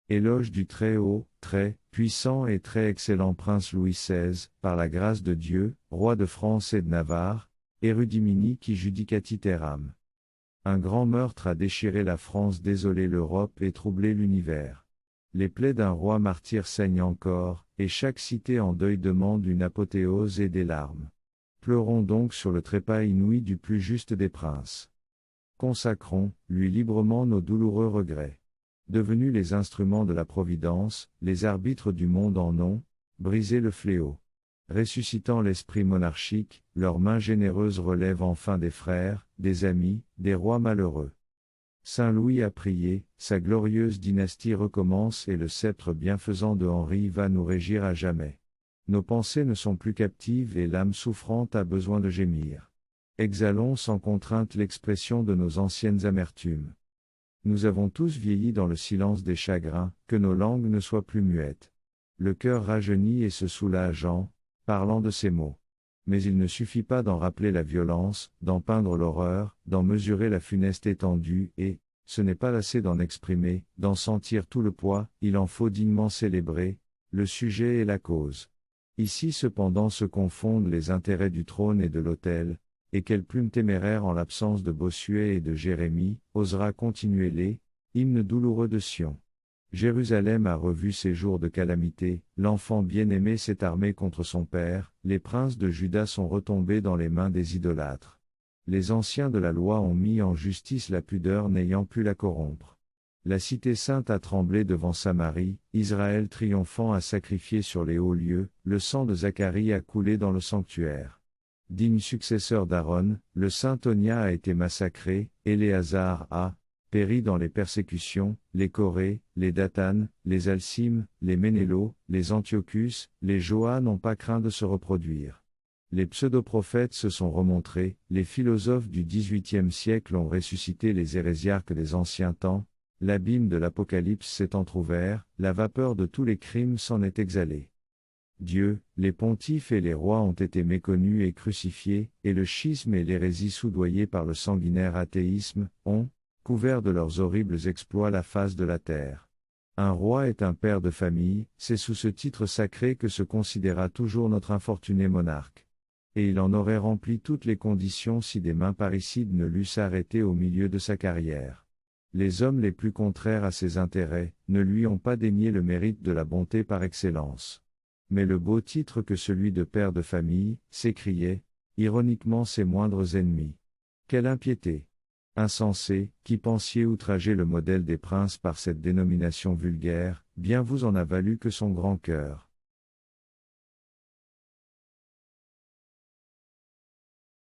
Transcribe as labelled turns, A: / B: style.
A: Éloge du très haut, très puissant et très excellent prince Louis XVI, par la grâce de Dieu, roi de France et de Navarre, erudimini qui judicati terram. Un grand meurtre a déchiré la France, désolé l'Europe et troublé l'univers. Les plaies d'un roi martyr saignent encore, et chaque cité en deuil demande une apothéose et des larmes. Pleurons donc sur le trépas inouï du plus juste des princes. Consacrons, lui librement nos douloureux regrets. Devenus les instruments de la Providence, les arbitres du monde en ont brisé le fléau. Ressuscitant l'esprit monarchique, leurs mains généreuses relèvent enfin des frères, des amis, des rois malheureux. Saint Louis a prié, sa glorieuse dynastie recommence et le sceptre bienfaisant de Henri va nous régir à jamais. Nos pensées ne sont plus captives et l'âme souffrante a besoin de gémir. Exhalons sans contrainte l'expression de nos anciennes amertumes. Nous avons tous vieilli dans le silence des chagrins, que nos langues ne soient plus muettes. Le cœur rajeunit et se soulage en parlant de ces mots. Mais il ne suffit pas d'en rappeler la violence, d'en peindre l'horreur, d'en mesurer la funeste étendue, et, ce n'est pas assez d'en exprimer, d'en sentir tout le poids, il en faut dignement célébrer le sujet et la cause. Ici cependant se confondent les intérêts du trône et de l'autel, et quelle plume téméraire en l'absence de Bossuet et de Jérémie, osera continuer les hymnes douloureux de Sion. Jérusalem a revu ses jours de calamité, l'enfant bien-aimé s'est armé contre son père, les princes de Juda sont retombés dans les mains des idolâtres. Les anciens de la loi ont mis en justice la pudeur n'ayant pu la corrompre. La cité sainte a tremblé devant Samarie, Israël triomphant a sacrifié sur les hauts lieux, le sang de Zacharie a coulé dans le sanctuaire. Digne successeur d'Aaron, le saint Tonia a été massacré, Éléazar a péri dans les persécutions, les Corée, les Dathan, les Alcim, les Ménélo, les Antiochus, les Joas n'ont pas craint de se reproduire. Les pseudoprophètes se sont remontrés, les philosophes du XVIIIe siècle ont ressuscité les hérésiarques des anciens temps, l'abîme de l'Apocalypse s'est entr'ouvert, la vapeur de tous les crimes s'en est exhalée. Dieu, les pontifes et les rois ont été méconnus et crucifiés, et le schisme et l'hérésie soudoyés par le sanguinaire athéisme, ont couvert de leurs horribles exploits la face de la terre. Un roi est un père de famille, c'est sous ce titre sacré que se considéra toujours notre infortuné monarque. Et il en aurait rempli toutes les conditions si des mains parricides ne l'eussent arrêté au milieu de sa carrière. Les hommes les plus contraires à ses intérêts, ne lui ont pas dénié le mérite de la bonté par excellence. Mais le beau titre que celui de père de famille, s'écriaient, ironiquement ses moindres ennemis. Quelle impiété! Insensé, qui pensiez outrager le modèle des princes par cette dénomination vulgaire, bien vous en a valu que son grand cœur.